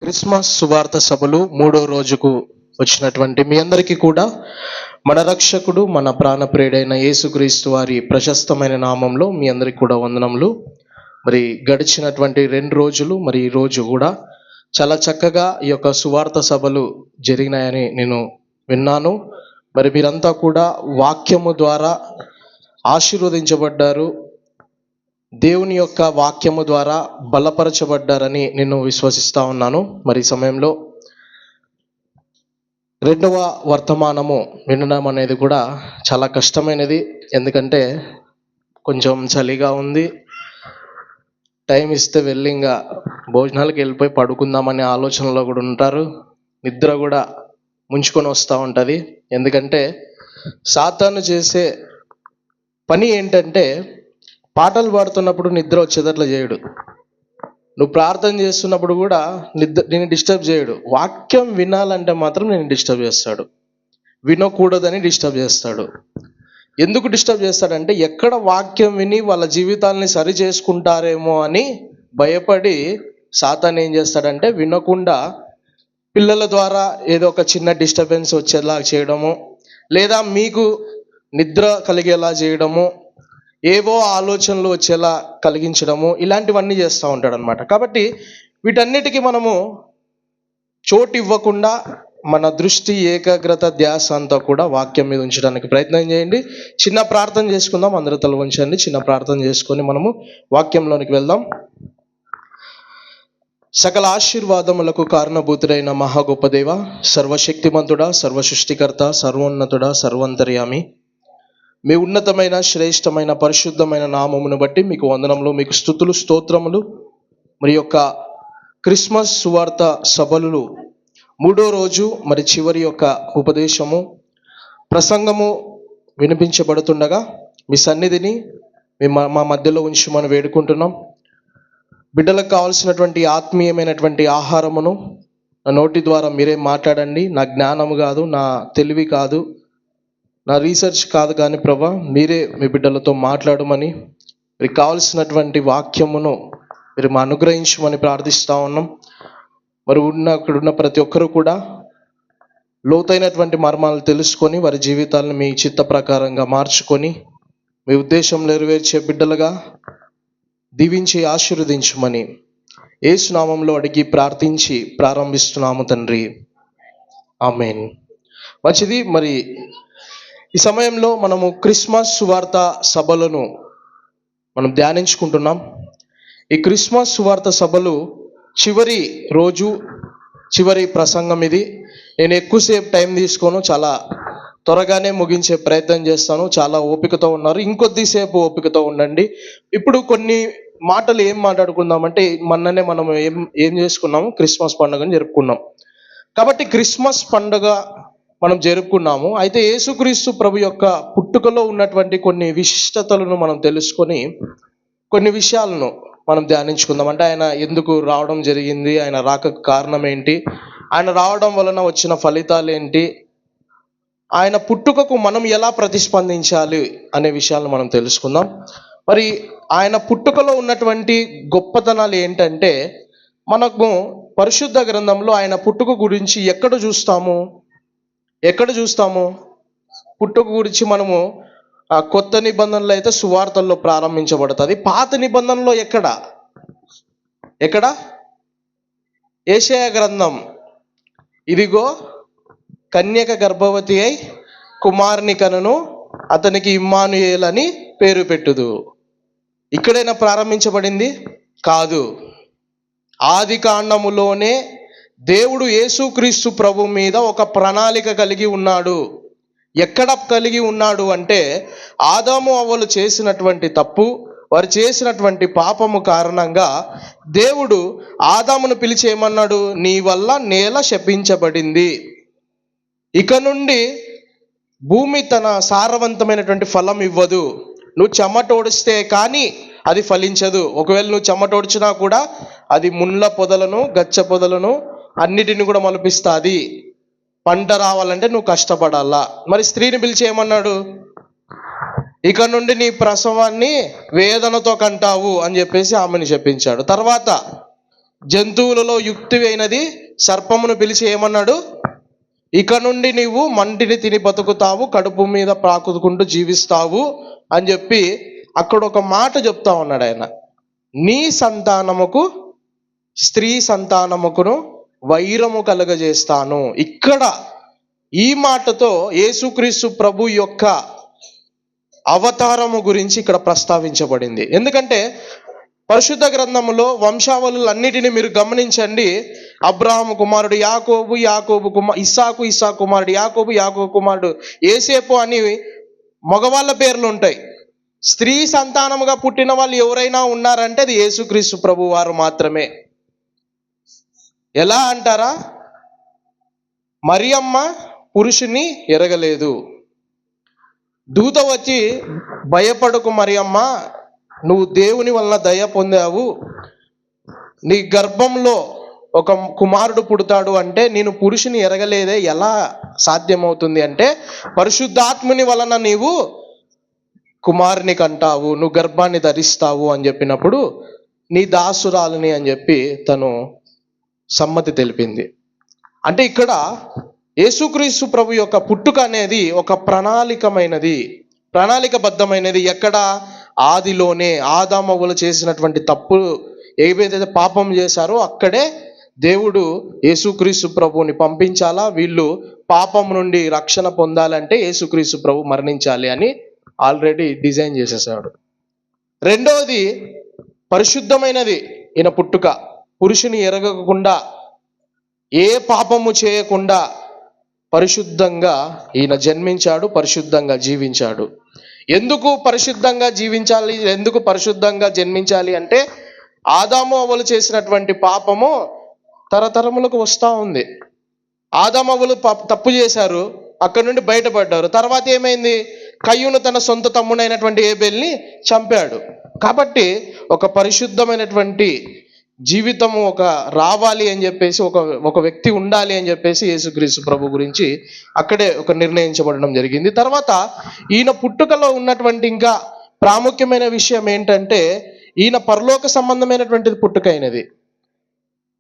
Christmas సువార్త సభలు 3వ రోజుకు వచ్చినటువంటి మీ అందరికీ కూడా మన రక్షకుడు మన ప్రాణప్రియుడైన యేసుక్రీస్తు వారి ప్రశస్తమైన నామంలో మీ అందరికీ కూడా వందనములు. మరి గడిచినటువంటి 2 రోజులు మరి ఈ రోజు కూడా చాలా చక్కగా ఈ యొక్క సువార్త సభలు జరిగినాయని నేను విన్నాను. మరి మీరంతా కూడా వాక్యము ద్వారా ఆశీర్వదించబడ్డారు, దేవుని యొక్క వాక్యము ద్వారా బలపరచబడ్డారని నేను విశ్వసిస్తా ఉన్నాను. మరి ఈ సమయంలో 2వ వర్తమానము వినడం అనేది కూడా చాలా కష్టమైనది. ఎందుకంటే కొంచెం చలిగా ఉంది, టైం ఇస్తే వెళ్ళి ఇంకా భోజనాలకు వెళ్ళిపోయి పడుకుందామనే ఆలోచనలో కూడా ఉంటారు. నిద్ర కూడా ముంచుకొని వస్తూ ఉంటుంది. ఎందుకంటే సాతాను చేసే పని ఏంటంటే పాటలు పాడుతున్నప్పుడు నిద్ర వచ్చేటట్లు చేయడు, నువ్వు ప్రార్థన చేస్తున్నప్పుడు కూడా నేను డిస్టర్బ్ చేయడు. వాక్యం వినాలంటే మాత్రం నేను డిస్టర్బ్ చేస్తాడు, వినకూడదని డిస్టర్బ్ చేస్తాడు. ఎందుకు డిస్టర్బ్ చేస్తాడంటే ఎక్కడ వాక్యం విని వాళ్ళ జీవితాలని సరి చేసుకుంటారేమో అని భయపడి సాతాను ఏం చేస్తాడంటే వినకుండా పిల్లల ద్వారా ఏదో ఒక చిన్న డిస్టర్బెన్స్ వచ్చేలా చేయడము, లేదా మీకు నిద్ర కలిగేలా చేయడము, ఏవో ఆలోచనలు వచ్చేలా కలిగించడము, ఇలాంటివన్నీ చేస్తూ ఉంటాడు అనమాట. కాబట్టి వీటన్నిటికీ మనము చోటు ఇవ్వకుండా మన దృష్టి, ఏకాగ్రత, ధ్యాస అంతా కూడా వాక్యం మీద ఉంచడానికి ప్రయత్నం చేయండి. చిన్న ప్రార్థన చేసుకుందాం, అందరూ తల వంచండి. చిన్న ప్రార్థన చేసుకొని మనము వాక్యంలోనికి వెళ్దాం. సకల ఆశీర్వాదములకు కారణభూతుడైన మహా గొప్ప దేవ, సర్వశక్తిమంతుడా, సర్వసృష్టికర్త, సర్వోన్నతుడా, సర్వంతర్యామి, మీ ఉన్నతమైన శ్రేష్టమైన పరిశుద్ధమైన నామమును బట్టి మీకు వందనములు, మీకు స్తుతులు, స్తోత్రములు. మరి యొక్క క్రిస్మస్ సువార్త సభలు 3వ రోజు మరి చివరి యొక్క ఉపదేశము ప్రసంగము వినిపించబడుతుండగా మీ సన్నిధిని మా మధ్యలో ఉంచి మనం వేడుకుంటున్నాం. బిడ్డలకు కావాల్సినటువంటి ఆత్మీయమైనటువంటి ఆహారమును నా నోటి ద్వారా మీరే మాట్లాడండి. నా జ్ఞానము కాదు, నా తెలివి కాదు, నా రీసెర్చ్ కాదు, కానీ ప్రభా మీరే మీ బిడ్డలతో మాట్లాడమని, మీకు కావాల్సినటువంటి వాక్యమును మీరు మా అనుగ్రహించమని ప్రార్థిస్తూ ఉన్నాం. మరి అక్కడున్న ప్రతి ఒక్కరూ కూడా లోతైనటువంటి మర్మాలు తెలుసుకొని వారి జీవితాలను మీ చిత్త ప్రకారంగా మార్చుకొని మీ ఉద్దేశం నెరవేర్చే బిడ్డలుగా దీవించి ఆశీర్వదించమని యేసు నామంలో అడిగి ప్రార్థించి ప్రారంభిస్తున్నాము తండ్రి, ఆమేన్. మంచిది. మరి ఈ సమయంలో మనము క్రిస్మస్ సువార్త సభలను మనం ధ్యానించుకుంటున్నాం. ఈ క్రిస్మస్ సువార్త సభలు చివరి రోజు చివరి ప్రసంగం ఇది. నేను ఎక్కువసేపు టైం తీసుకోను, చాలా త్వరగానే ముగించే ప్రయత్నం చేస్తాను. చాలా ఓపికతో ఉన్నారు, ఇంకొద్దిసేపు ఓపికతో ఉండండి. ఇప్పుడు కొన్ని మాటలు ఏం మాట్లాడుకుందామంటే, మొన్ననే మనం ఏం చేసుకున్నాము, క్రిస్మస్ పండుగను జరుపుకున్నాం. కాబట్టి క్రిస్మస్ పండుగ మనం జరుపుకున్నాము. అయితే యేసుక్రీస్తు ప్రభు యొక్క పుట్టుకలో ఉన్నటువంటి కొన్ని విశిష్టతలను మనం తెలుసుకొని కొన్ని విషయాలను మనం ధ్యానించుకుందాం. అంటే ఆయన ఎందుకు రావడం జరిగింది, ఆయన రాకకు కారణం ఏంటి, ఆయన రావడం వలన వచ్చిన ఫలితాలు ఏంటి, ఆయన పుట్టుకకు మనం ఎలా ప్రతిస్పందించాలి అనే విషయాలను మనం తెలుసుకుందాం. మరి ఆయన పుట్టుకలో ఉన్నటువంటి గొప్పతనాలు ఏంటంటే, మనకు పరిశుద్ధ గ్రంథంలో ఆయన పుట్టుక గురించి ఎక్కడ చూస్తాము పుట్టుక గురించి మనము కొత్త నిబంధనలో అయితే సువార్తల్లో ప్రారంభించబడుతుంది. పాత నిబంధనలో ఎక్కడ యెషయా గ్రంథం, ఇదిగో కన్యక గర్భవతి అయి కుమారుని కనును, అతనికి ఇమ్మానుయేల్ అని పేరు పెట్టుదు. ఇక్కడైనా ప్రారంభించబడింది కాదు. ఆది కాండములోనే దేవుడు యేసుక్రీస్తు ప్రభు మీద ఒక ప్రణాళిక కలిగి ఉన్నాడు. ఎక్కడ కలిగి ఉన్నాడు అంటే, ఆదాము అవ్వలు చేసినటువంటి తప్పు, వారు చేసినటువంటి పాపము కారణంగా దేవుడు ఆదామును పిలిచి ఏమన్నాడు, నీ వల్ల నేల శపించబడింది, ఇక నుండి భూమి తన సారవంతమైనటువంటి ఫలం ఇవ్వదు, నువ్వు చెమటోడిస్తే కానీ అది ఫలించదు, ఒకవేళ నువ్వు చెమటోడ్చినా కూడా అది ముళ్ళ పొదలను, గచ్చ పొదలను అన్నిటిని కూడా మొలిపిస్తుంది. పంట రావాలంటే నువ్వు కష్టపడాలా. మరి స్త్రీని పిలిచి ఏమన్నాడు, ఇక నుండి నీ ప్రసవాన్ని వేదనతో కంటావు అని చెప్పేసి ఆమెను చెప్పించాడు. తర్వాత జంతువులలో యుక్తి అయినది సర్పమును పిలిచి ఏమన్నాడు? ఇక నుండి నీవు మంటిని తిని బతుకుతావు, కడుపు మీద ప్రాకుకుంటూ జీవిస్తావు అని చెప్పి అక్కడ ఒక మాట చెప్తా ఉన్నాడు ఆయన. నీ సంతానముకు స్త్రీ సంతానముకును వైరము కలగజేస్తాను. ఇక్కడ ఈ మాటతో యేసుక్రీస్తు ప్రభు యొక్క అవతారము గురించి ఇక్కడ ప్రస్తావించబడింది. ఎందుకంటే పరిశుద్ధ గ్రంథములో వంశావళులన్నిటిని మీరు గమనించండి. అబ్రాహాము కుమారుడు యాకోబు, యాకోబు ఇస్సాకు, ఇస్సాకు కుమారుడు యాకోబు, యాకోబు కుమారుడు యోసేపు అని మగవాళ్ళ పేర్లు ఉంటాయి. స్త్రీ సంతానముగా పుట్టిన వాళ్ళు ఎవరైనా ఉన్నారంటే అది యేసుక్రీస్తు ప్రభు వారు మాత్రమే. ఎలా అంటారా? మరియమ్మ పురుషుని ఎరగలేదు. దూత వచ్చి భయపడకు మరియమ్మ, నువ్వు దేవుని వలన దయ పొందావు, నీ గర్భంలో ఒక కుమారుడు పుడతాడు అంటే నేను పురుషుని ఎరగలేదే, ఎలా సాధ్యమవుతుంది అంటే పరిశుద్ధాత్ముని వలన నీవు కుమారుని కంటావు, నువ్వు గర్భాన్ని ధరిస్తావు అని చెప్పినప్పుడు నీ దాసురాలని అని చెప్పి తను సమ్మతి తెలిపింది. అంటే ఇక్కడ యేసుక్రీస్తు ప్రభు యొక్క పుట్టుక అనేది ఒక ప్రణాళికబద్ధమైనది. ఎక్కడ? ఆదిలోనే ఆదామవ్వలు చేసినటువంటి తప్పు ఏవైతే పాపం చేశారో అక్కడే దేవుడు యేసుక్రీస్తు ప్రభువుని పంపించాలా, వీళ్ళు పాపం నుండి రక్షణ పొందాలంటే యేసుక్రీస్తు ప్రభు మరణించాలి అని ఆల్రెడీ డిజైన్ చేసేసాడు. రెండవది పరిశుద్ధమైనది ఈయన పుట్టుక. పురుషుని ఎరగకుండా ఏ పాపము చేయకుండా పరిశుద్ధంగా ఈయన జన్మించాడు, పరిశుద్ధంగా జీవించాడు. ఎందుకు పరిశుద్ధంగా జీవించాలి, ఎందుకు పరిశుద్ధంగా జన్మించాలి అంటే ఆదాము అవ్వలు చేసినటువంటి పాపము తరతరములకు వస్తూ ఉంది. ఆదాము అవ్వలు తప్పు చేశారు, అక్కడి నుండి బయటపడ్డారు. తర్వాత ఏమైంది? కయ్యూను తన సొంత తమ్ముడైనటువంటి ఏబేల్ని చంపాడు. కాబట్టి ఒక పరిశుద్ధమైనటువంటి జీవితము ఒక రావాలి అని చెప్పేసి ఒక వ్యక్తి ఉండాలి అని చెప్పేసి యేసుక్రీస్తు ప్రభు గురించి అక్కడే ఒక నిర్ణయించబడడం జరిగింది. తర్వాత ఈయన పుట్టుకలో ఉన్నటువంటి ఇంకా ప్రాముఖ్యమైన విషయం ఏంటంటే ఈయన పరలోక సంబంధమైనటువంటిది పుట్టుక అయినది.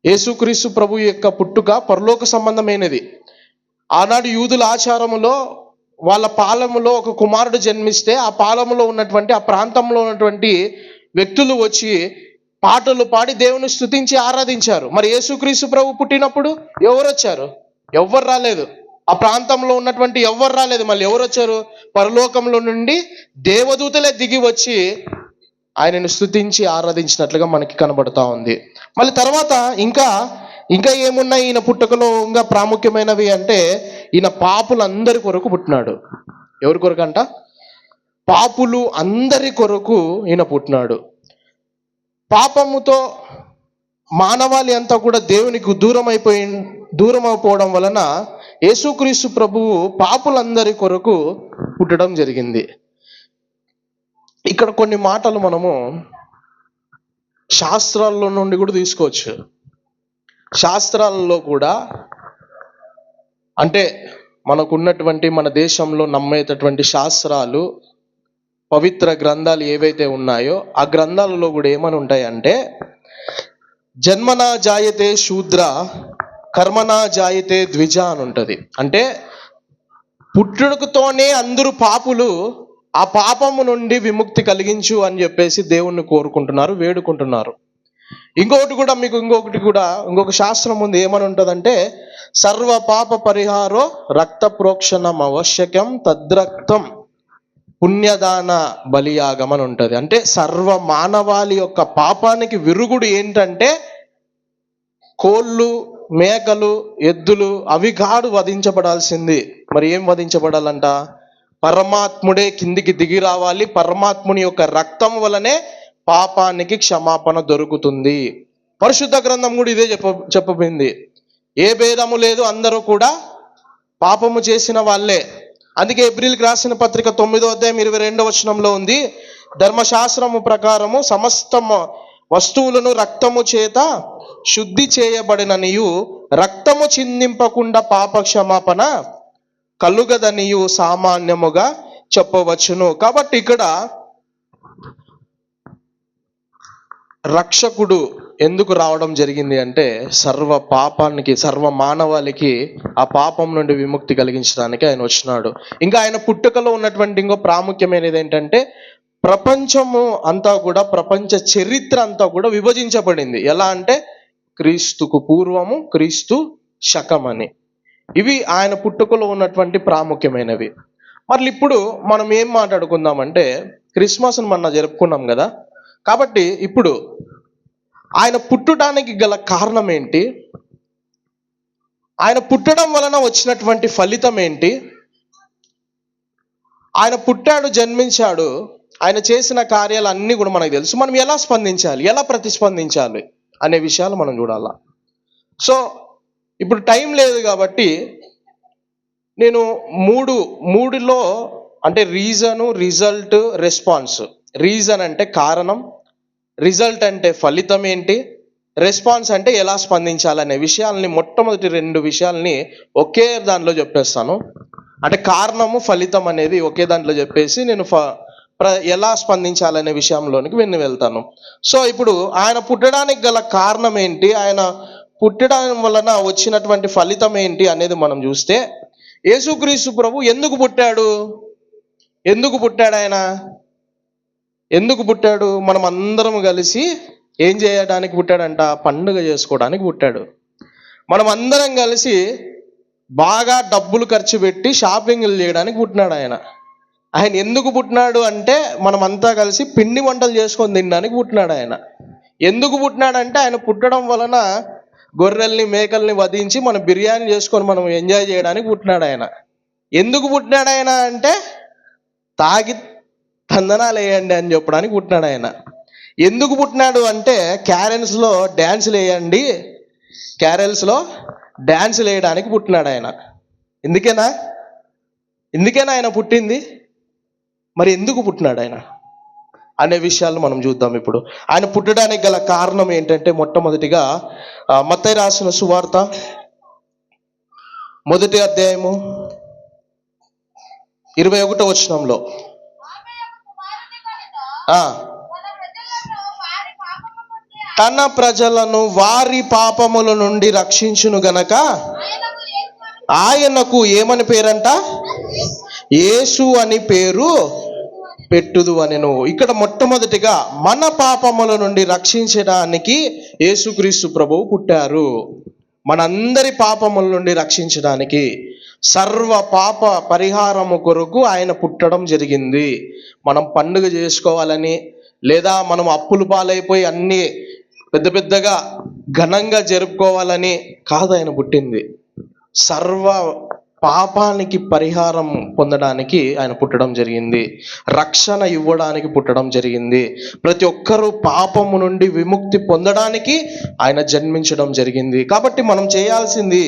యేసుక్రీస్తు ప్రభు యొక్క పుట్టుక పరలోక సంబంధమైనది. ఆనాడు యూదుల ఆచారములో వాళ్ళ పాలెములో ఒక కుమారుడు జన్మిస్తే ఆ పాలెములో ఉన్నటువంటి ఆ ప్రాంతంలో ఉన్నటువంటి వ్యక్తులు వచ్చి పాటలు పాడి దేవుని స్తుతించి ఆరాధించారు. మరి యేసుక్రీస్తు ప్రభు పుట్టినప్పుడు ఎవరు వచ్చారు? ఎవ్వరు రాలేదు. ఆ ప్రాంతంలో ఉన్నటువంటి ఎవ్వరు రాలేదు. మళ్ళీ ఎవరు వచ్చారు? పరలోకంలో నుండి దేవదూతలే దిగి వచ్చి ఆయనను స్తుతించి ఆరాధించినట్లుగా మనకి కనబడతా ఉంది. మళ్ళీ తర్వాత ఇంకా ఏమున్నాయి ఈయన పుట్టుకలో ఇంకా ప్రాముఖ్యమైనవి అంటే ఈయన పాపులందరి కొరకు పుట్టినాడు. ఎవరి కొరకు అంట? పాపులు అందరి కొరకు ఈయన పుట్టినాడు. పాపముతో మానవాళి అంతా కూడా దేవునికి దూరం అయిపోవడం వలన యేసుక్రీస్తు ప్రభువు పాపులందరి కొరకు పుట్టడం జరిగింది. ఇక్కడ కొన్ని మాటలు మనము శాస్త్రాల్లో నుండి కూడా తీసుకోవచ్చు. శాస్త్రాలలో కూడా అంటే మనకున్నటువంటి మన దేశంలో నమ్మేటటువంటి శాస్త్రాలు, పవిత్ర గ్రంథాలు ఏవైతే ఉన్నాయో ఆ గ్రంథాలలో కూడా ఏమని ఉంటాయంటే జన్మనా జాయతే శూద్ర కర్మనా జాయతే ద్విజ అని ఉంటుంది. అంటే పుట్టుకతోనే అందరూ పాపులు, ఆ పాపము నుండి విముక్తి కలిగించు అని చెప్పేసి దేవుణ్ణి కోరుకుంటున్నారు, వేడుకుంటున్నారు. ఇంకొక శాస్త్రం ఉంది. ఏమని ఉంటుందంటే సర్వ పాప పరిహారో రక్త ప్రోక్షణం అవశ్యకం తద్రక్తం పుణ్యదాన బలియాగం అని ఉంటుంది. అంటే సర్వ మానవాళి యొక్క పాపానికి విరుగుడు ఏంటంటే కోళ్ళు, మేకలు, ఎద్దులు అవి కాడు వధించబడాల్సింది. మరి ఏం వధించబడాలంట? పరమాత్ముడే కిందికి దిగి రావాలి. పరమాత్ముని యొక్క రక్తం వలనే పాపానికి క్షమాపణ దొరుకుతుంది. పరిశుద్ధ గ్రంథం కూడా ఇదే చెప్పబడింది. ఏ భేదము లేదు, అందరూ కూడా పాపము చేసిన వాళ్ళే. అందుకే ఏప్రిల్కి రాసిన పత్రిక 9వ అధ్యాయం 22వ వచనంలో ఉంది, ధర్మశాస్త్రము ప్రకారము సమస్త వస్తువులను రక్తము చేత శుద్ధి చేయబడిననియు రక్తము చిందింపకుండా పాప క్షమాపణ కలుగదనియు సామాన్యముగా చెప్పవచ్చును. కాబట్టి ఇక్కడ రక్షకుడు ఎందుకు రావడం జరిగింది అంటే సర్వ పాపానికి, సర్వ మానవాళికి ఆ పాపం నుండి విముక్తి కలిగించడానికి ఆయన వచ్చినాడు. ఇంకా ఆయన పుట్టుకలో ఉన్నటువంటి ఇంకో ప్రాముఖ్యమైనది ఏంటంటే ప్రపంచము అంతా కూడా, ప్రపంచ చరిత్ర అంతా కూడా విభజించబడింది. ఎలా అంటే క్రీస్తుకు పూర్వము, క్రీస్తు శకం అని. ఇవి ఆయన పుట్టుకలో ఉన్నటువంటి ప్రాముఖ్యమైనవి. మరి ఇప్పుడు మనం ఏం మాట్లాడుకుందామంటే, క్రిస్మస్ని మొన్న జరుపుకున్నాం కదా, కాబట్టి ఇప్పుడు ఆయన పుట్టడానికి గల కారణం ఏంటి, ఆయన పుట్టడం వలన వచ్చినటువంటి ఫలితం ఏంటి, ఆయన పుట్టాడు, జన్మించాడు, ఆయన చేసిన కార్యాలు అన్నీ కూడా మనకు తెలుసు. మనం ఎలా స్పందించాలి, ఎలా ప్రతిస్పందించాలి అనే విషయాలు మనం చూడాలా. సో ఇప్పుడు టైం లేదు కాబట్టి నేను మూడులో అంటే రీజను, రిజల్ట్, రెస్పాన్స్. రీజన్ అంటే కారణం, రిజల్ట్ అంటే ఫలితం ఏంటి, రెస్పాన్స్ అంటే ఎలా స్పందించాలనే విషయాల్ని, మొట్టమొదటి 2 విషయాల్ని ఒకే దాంట్లో చెప్పేస్తాను. అంటే కారణము, ఫలితం అనేది ఒకే దాంట్లో చెప్పేసి నేను ఎలా స్పందించాలనే విషయంలోనికి వెళ్తాను. సో ఇప్పుడు ఆయన పుట్టడానికి గల కారణం ఏంటి, ఆయన పుట్టడం వలన వచ్చినటువంటి ఫలితం ఏంటి అనేది మనం చూస్తే, యేసుక్రీస్తు ప్రభు ఎందుకు పుట్టాడు ఆయన ఎందుకు పుట్టాడు? మనం అందరం కలిసి ఏం చేయడానికి పుట్టాడంట? పండుగ చేసుకోవడానికి పుట్టాడు. మనం అందరం కలిసి బాగా డబ్బులు ఖర్చు పెట్టి షాపింగ్లు చేయడానికి పుట్టినాడు ఆయన. ఆయన ఎందుకు పుట్టినాడు అంటే మనమంతా కలిసి పిండి వంటలు చేసుకొని తినడానికి పుట్టినాడు ఆయన. ఎందుకు పుట్టినాడంటే ఆయన పుట్టడం వలన గొర్రెల్ని, మేకల్ని వధించి మనం బిర్యానీ చేసుకొని మనం ఎంజాయ్ చేయడానికి పుట్టినాడు ఆయన. ఎందుకు పుట్టినాడు ఆయన అంటే తాగి తందనాలు వేయండి అని చెప్పడానికి పుట్టినాడు ఆయన. ఎందుకు పుట్టినాడు అంటే క్యారల్స్లో డ్యాన్సులు వేయడానికి పుట్టినాడు ఆయన. ఎందుకేనా ఆయన పుట్టింది? మరి ఎందుకు పుట్టినాడు ఆయన అనే విషయాలు మనం చూద్దాం. ఇప్పుడు ఆయన పుట్టడానికి గల కారణం ఏంటంటే, మొట్టమొదటిగా మత్తయి రాసిన సువార్త 1వ అధ్యాయము 21వ వచనంలో తన ప్రజలను వారి పాపముల నుండి రక్షించును గనక ఆయనకు ఏమని పేరంట? యేసు అని పేరు పెట్టుదు అనెను. ఇక్కడ మొట్టమొదటిగా మన పాపముల నుండి రక్షించడానికి యేసుక్రీస్తు ప్రభువు పుట్టారు. మనందరి పాపముల నుండి రక్షించడానికి, సర్వ పాప పరిహారము కొరకు ఆయన పుట్టడం జరిగింది. మనం పండుగ చేసుకోవాలని, లేదా మనం అప్పులు పాలైపోయి అన్నీ పెద్దగా ఘనంగా జరుపుకోవాలని కాదు ఆయన పుట్టింది. సర్వ పాపానికి పరిహారం పొందడానికి ఆయన పుట్టడం జరిగింది. రక్షణ ఇవ్వడానికి పుట్టడం జరిగింది. ప్రతి ఒక్కరూ పాపము నుండి విముక్తి పొందడానికి ఆయన జన్మించడం జరిగింది. కాబట్టి మనం చేయాల్సింది,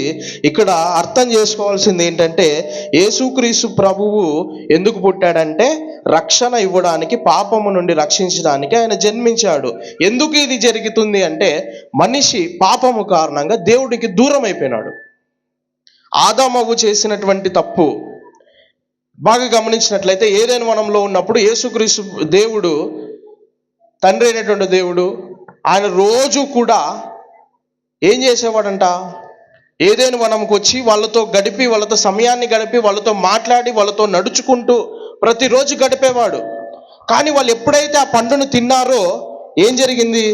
ఇక్కడ అర్థం చేసుకోవాల్సింది ఏంటంటే, యేసుక్రీస్తు ప్రభువు ఎందుకు పుట్టాడంటే రక్షణ ఇవ్వడానికి, పాపము నుండి రక్షించడానికి ఆయన జన్మించాడు. ఎందుకు ఇది జరుగుతుంది అంటే, మనిషి పాపము కారణంగా దేవుడికి దూరం అయిపోయినాడు. ఆదామవ్వ చేసినటువంటి తప్పు బాగా గమనించినట్లయితే, ఏదైనా వనంలో ఉన్నప్పుడు యేసుక్రీస్తు దేవుడు, తండ్రి అయినటువంటి దేవుడు, ఆయన రోజు కూడా ఏం చేసేవాడంట? ఏదైనా వనంకి వచ్చి వాళ్ళతో గడిపి, వాళ్ళతో సమయాన్ని గడిపి, వాళ్ళతో మాట్లాడి, వాళ్ళతో నడుచుకుంటూ ప్రతిరోజు గడిపేవాడు. కానీ వాళ్ళు ఎప్పుడైతే ఆ పండును తిన్నారో ఏం జరిగింది?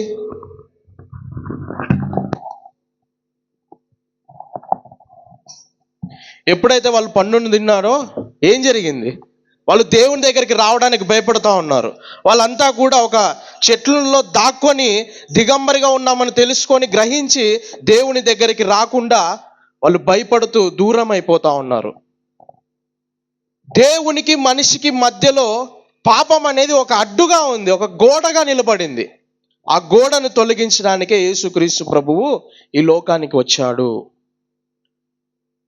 ఎప్పుడైతే వాళ్ళు పండును తిన్నారో ఏం జరిగింది? వాళ్ళు దేవుని దగ్గరికి రావడానికి భయపడుతూ ఉన్నారు. వాళ్ళంతా కూడా ఒక చెట్లలో దాక్కొని దిగంబరిగా ఉన్నామని తెలుసుకొని గ్రహించి దేవుని దగ్గరికి రాకుండా వాళ్ళు భయపడుతూ దూరం అయిపోతూ ఉన్నారు. దేవునికి మనిషికి మధ్యలో పాపం అనేది ఒక అడ్డుగా ఉంది, ఒక గోడగా నిలబడింది. ఆ గోడను తొలగించడానికే యేసుక్రీస్తు ప్రభువు ఈ లోకానికి వచ్చాడు.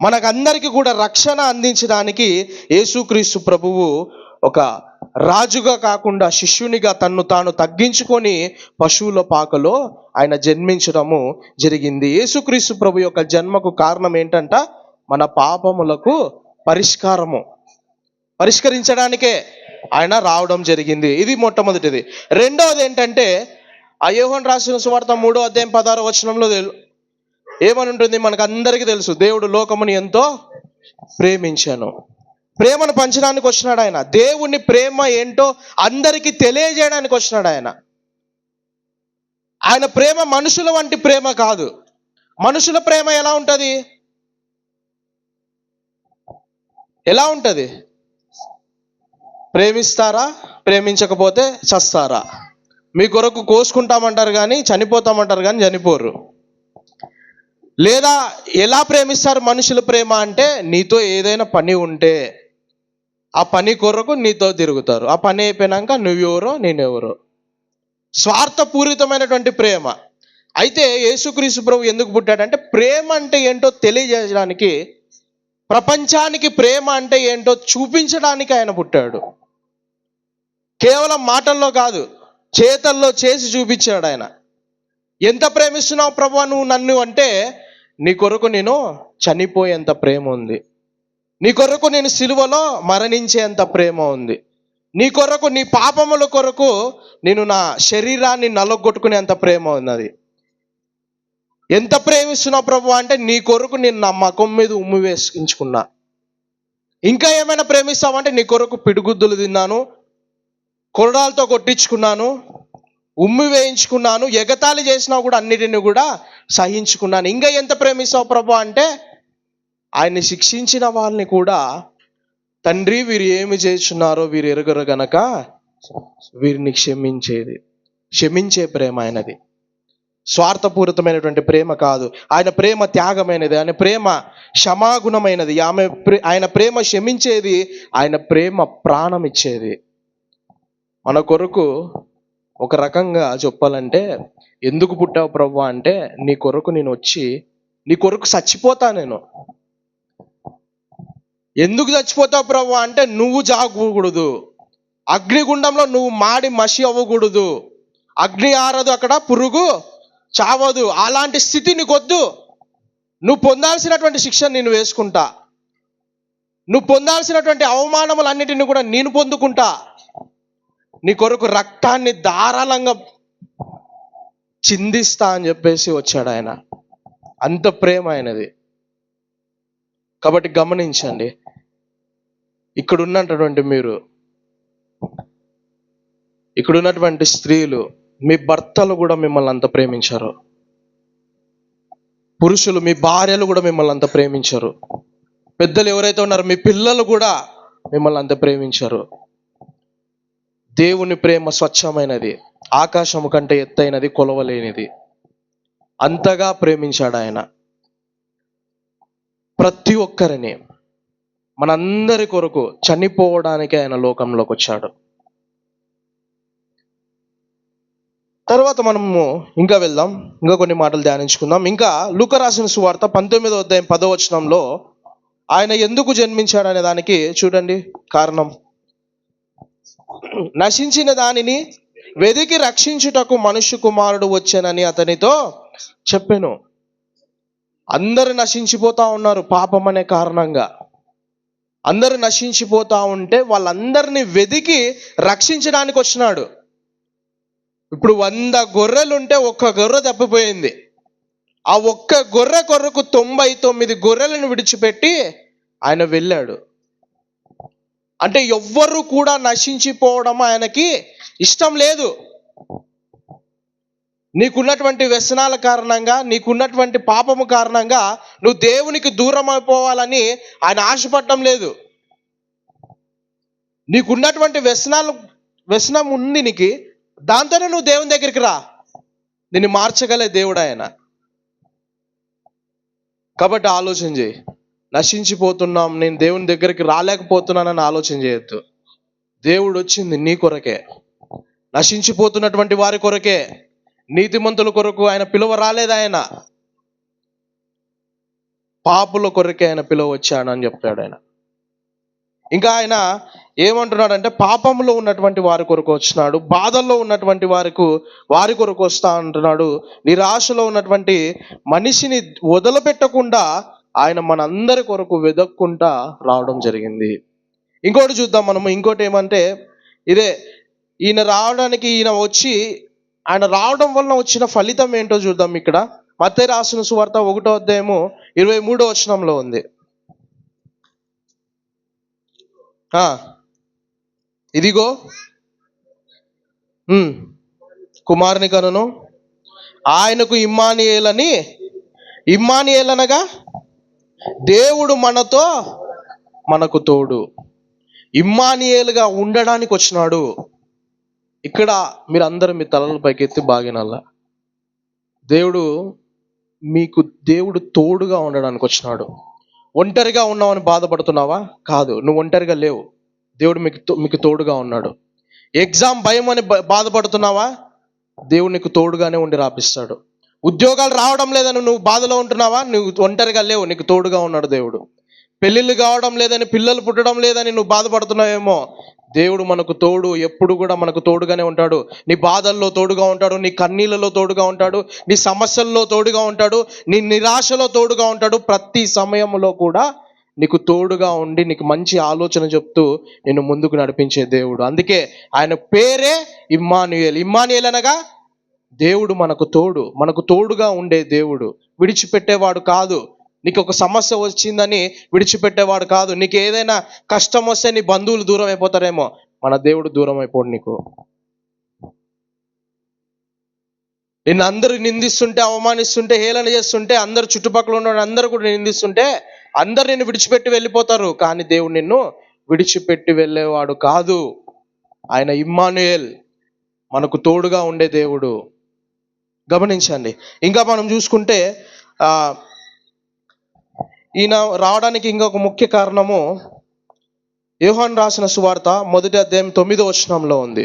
మనకందరికీ కూడా రక్షణ అందించడానికి యేసుక్రీస్తు ప్రభువు ఒక రాజుగా కాకుండా శిష్యునిగా తన్ను తాను తగ్గించుకొని పశువుల పాకలో ఆయన జన్మించడము జరిగింది. యేసుక్రీస్తు ప్రభు యొక్క జన్మకు కారణం ఏంటంట? మన పాపములకు పరిష్కరించడానికే ఆయన రావడం జరిగింది. ఇది మొట్టమొదటిది. రెండవది ఏంటంటే, ఆ యోహాను రాసిన సువార్త 3:16 ఏమని ఉంటుంది? మనకు అందరికీ తెలుసు, దేవుడు లోకముని ఎంతో ప్రేమించాను. ప్రేమను పంచడానికి వచ్చినాడు ఆయన. దేవుని ప్రేమ ఏంటో అందరికీ తెలియజేయడానికి వచ్చినాడు ఆయన. ఆయన ప్రేమ మనుషుల వంటి ప్రేమ కాదు. మనుషుల ప్రేమ ఎలా ఉంటుంది? ఎలా ఉంటుంది? ప్రేమిస్తారా, ప్రేమించకపోతే చస్తారా. మీ కొరకు కోసుకుంటామంటారు కానీ చనిపోతామంటారు కానీ చనిపోరు. లేదా ఎలా ప్రేమిస్తారు మనుషుల ప్రేమ అంటే, నీతో ఏదైనా పని ఉంటే ఆ పని కొరకు నీతో తిరుగుతారు. ఆ పని అయిపోయినాక నువ్వెవరో నేనెవరో. స్వార్థపూరితమైనటువంటి ప్రేమ. అయితే యేసుక్రీస్తు ప్రభు ఎందుకు పుట్టాడంటే, ప్రేమ అంటే ఏంటో తెలియజేయడానికి, ప్రపంచానికి ప్రేమ అంటే ఏంటో చూపించడానికి ఆయన పుట్టాడు. కేవలం మాటల్లో కాదు, చేతల్లో చేసి చూపించాడు ఆయన. ఎంత ప్రేమిస్తున్నావు ప్రభువా నువ్వు నన్ను అంటే, నీ కొరకు నేను చనిపోయేంత ప్రేమ ఉంది. నీ కొరకు నేను సిలువలో మరణించేంత ప్రేమ ఉంది. నీ కొరకు, నీ పాపముల కొరకు నేను నా శరీరాన్ని నలగొట్టుకునేంత ప్రేమ ఉన్నది. ఎంత ప్రేమిస్తున్నావు ప్రభు అంటే, నీ కొరకు నేను నా మకం మీద ఉమ్మి వేసుకుంచుకున్నా. ఇంకా ఏమైనా ప్రేమిస్తావంటే, నీ కొరకు పిడిగుద్దులు తిన్నాను, కొరడాలతో కొట్టించుకున్నాను, ఉమ్మి వేయించుకున్నాను, ఎగతాళి చేసినా కూడా అన్నిటిని కూడా సహించుకున్నాను. ఇంకా ఎంత ప్రేమిస్తావు ప్రభు అంటే, ఆయన్ని శిక్షించిన వాళ్ళని కూడా, తండ్రి వీరు ఏమి చేస్తున్నారో వీరు ఎరుగరు గనక వీరిని క్షమించే ప్రేమ ఆయనది. స్వార్థపూరితమైనటువంటి ప్రేమ కాదు. ఆయన ప్రేమ త్యాగమైనది, ఆయన ప్రేమ క్షమాగుణమైనది, ఆయన ప్రేమ క్షమించేది, ఆయన ప్రేమ ప్రాణం ఇచ్చేది. మన కొరకు ఒక రకంగా చెప్పాలంటే, ఎందుకు పుట్టావు ప్రభు అంటే, నీ కొరకు నేను వచ్చి నీ కొరకు చచ్చిపోతా నేను. ఎందుకు చచ్చిపోతావు ప్రభు అంటే, నువ్వు జాగకూడదు, అగ్నిగుండంలో నువ్వు మాడి మసి అవ్వకూడదు, అగ్ని ఆరదు, అక్కడ పురుగు చావదు. అలాంటి స్థితి నీకొద్దు. నువ్వు పొందాల్సినటువంటి శిక్ష నేను వేసుకుంటా, నువ్వు పొందాల్సినటువంటి అవమానములన్నిటిని కూడా నేను పొందుకుంటా. నీ కొరకు రక్తాన్ని ధారాళంగా చిందిస్తా అని చెప్పేసి వచ్చాడు ఆయన. అంత ప్రేమ ఆయనది. కాబట్టి గమనించండి, ఇక్కడ ఉన్నటువంటి మీరు, ఇక్కడ ఉన్నటువంటి స్త్రీలు, మీ భర్తలు కూడా మిమ్మల్ని అంత ప్రేమించారు. పురుషులు, మీ భార్యలు కూడా మిమ్మల్ని అంత ప్రేమించారు. పెద్దలు ఎవరైతే ఉన్నారో మీ పిల్లలు కూడా మిమ్మల్ని అంత ప్రేమించారు. దేవుని ప్రేమ స్వచ్ఛమైనది, ఆకాశము కంటే ఎత్తైనది, కొలవలేనిది. అంతగా ప్రేమించాడు ఆయన ప్రతి ఒక్కరిని. మనందరి కొరకు చనిపోవడానికి ఆయన లోకంలోకి వచ్చాడు. తర్వాత మనము ఇంకా వెళ్దాం, ఇంకా కొన్ని మాటలు ధ్యానించుకుందాం. ఇంకా లూకా రాసిన సువార్త 19:10 ఆయన ఎందుకు జన్మించాడు అనే దానికి చూడండి కారణం. నశించిన దానిని వెదికి రక్షించుటకు మనుష్య కుమారుడు వచ్చానని అతనితో చెప్పెను. అందరూ నశించిపోతా ఉన్నారు పాపం అనే కారణంగా. అందరూ నశించిపోతా ఉంటే వాళ్ళందరినీ వెదికి రక్షించడానికి వచ్చినాడు. ఇప్పుడు 100 గొర్రెలుంటే ఒక్క గొర్రె తప్పిపోయింది. ఆ ఒక్క గొర్రె కొరకు 99 గొర్రెలను విడిచిపెట్టి ఆయన వెళ్ళాడు. అంటే ఎవ్వరు కూడా నశించిపోవడం ఆయనకి ఇష్టం లేదు. నీకున్నటువంటి వ్యసనాల కారణంగా, నీకున్నటువంటి పాపము కారణంగా నువ్వు దేవునికి దూరం అయిపోవాలని ఆయన ఆశపడటం లేదు. నీకున్నటువంటి వ్యసనం ఉంది నీకు, దాంతోనే నువ్వు దేవుని దగ్గరికి రా, నిన్ను మార్చగలే దేవుడు ఆయన. కాబట్టి ఆలోచన చేయి. నశించిపోతున్నాం, నేను దేవుని దగ్గరికి రాలేకపోతున్నానని ఆలోచన చేయొద్దు. దేవుడు వచ్చింది నీ కొరకే, నశించిపోతున్నటువంటి వారి కొరకే, నీతిమంతుల కొరకు ఆయన పిలువ రాలేదు. ఆయన పాపుల కొరకే ఆయన పిలువ వచ్చాడు అని చెప్తాడు ఆయన. ఇంకా ఆయన ఏమంటున్నాడంటే, పాపంలో ఉన్నటువంటి వారి కొరకు వచ్చినాడు, బాధల్లో ఉన్నటువంటి వారి కొరకు వస్తా అంటున్నాడు. నిరాశలో ఉన్నటువంటి మనిషిని వదిలిపెట్టకుండా ఆయన మనందరి కొరకు వెదక్కుంటా రావడం జరిగింది. ఇంకోటి చూద్దాం మనము. ఇంకోటి ఏమంటే, ఈయన రావడానికి, ఈయన వచ్చి ఆయన రావడం వలన వచ్చిన ఫలితం ఏంటో చూద్దాం. ఇక్కడ మత్తయి రాసిన సువార్త 1వ అధ్యాయము 23వ వచనంలో ఉంది. ఇదిగో కుమారుని కనును, ఆయనకు ఇమ్మానుయేల్ అనగా దేవుడు మనకు తోడు. ఇమ్మానుయేలుగా ఉండడానికి వచ్చినాడు. ఇక్కడ మీరు అందరూ మీ తలల పైకెత్తి బాగినల్లా. దేవుడు తోడుగా ఉండడానికి వచ్చినాడు. ఒంటరిగా ఉన్నావని బాధపడుతున్నావా? కాదు, నువ్వు ఒంటరిగా లేవు. దేవుడు మీకు తోడుగా ఉన్నాడు. ఎగ్జామ్ భయం అని బాధపడుతున్నావా? దేవుడు నీకు తోడుగానే ఉండి రాపిస్తాడు. ఉద్యోగాలు రావడం లేదని నువ్వు బాధలో ఉంటున్నావా? నువ్వు ఒంటరిగా లేవు, నీకు తోడుగా ఉన్నాడు దేవుడు. పెళ్ళిళ్ళు కావడం లేదని, పిల్లలు పుట్టడం లేదని నువ్వు బాధపడుతున్నావేమో, దేవుడు మనకు తోడు, ఎప్పుడు కూడా మనకు తోడుగానే ఉంటాడు. నీ బాధల్లో తోడుగా ఉంటాడు, నీ కన్నీళ్ళలో తోడుగా ఉంటాడు, నీ సమస్యల్లో తోడుగా ఉంటాడు, నీ నిరాశలో తోడుగా ఉంటాడు. ప్రతి సమయంలో కూడా నీకు తోడుగా ఉండి నీకు మంచి ఆలోచన చెప్తూ నేను ముందుకు నడిపించే దేవుడు. అందుకే ఆయన పేరే ఇమ్మానుయేల్. ఇమ్మానుయేల్ అనగా దేవుడు మనకు తోడుగా ఉండే దేవుడు. విడిచిపెట్టేవాడు కాదు. నీకు ఒక సమస్య వచ్చిందని విడిచిపెట్టేవాడు కాదు. నీకు ఏదైనా కష్టం వస్తే నీ బంధువులు దూరం అయిపోతారేమో, మన దేవుడు దూరం అయిపోడు. నిన్ను అందరూ నిందిస్తుంటే, అవమానిస్తుంటే, హేళన చేస్తుంటే, అందరు చుట్టుపక్కల ఉన్న అందరూ కూడా నిందిస్తుంటే, అందరు నిన్ను విడిచిపెట్టి వెళ్ళిపోతారు. కానీ దేవుడు నిన్ను విడిచిపెట్టి వెళ్ళేవాడు కాదు. ఆయన ఇమ్మానుయేల్, మనకు తోడుగా ఉండే దేవుడు. గమనించండి. ఇంకా మనం చూసుకుంటే ఈయన రావడానికి ఇంకొక ముఖ్య కారణము యోహాను రాసిన సువార్త 1వ అధ్యాయం 9వ వచనంలో ఉంది.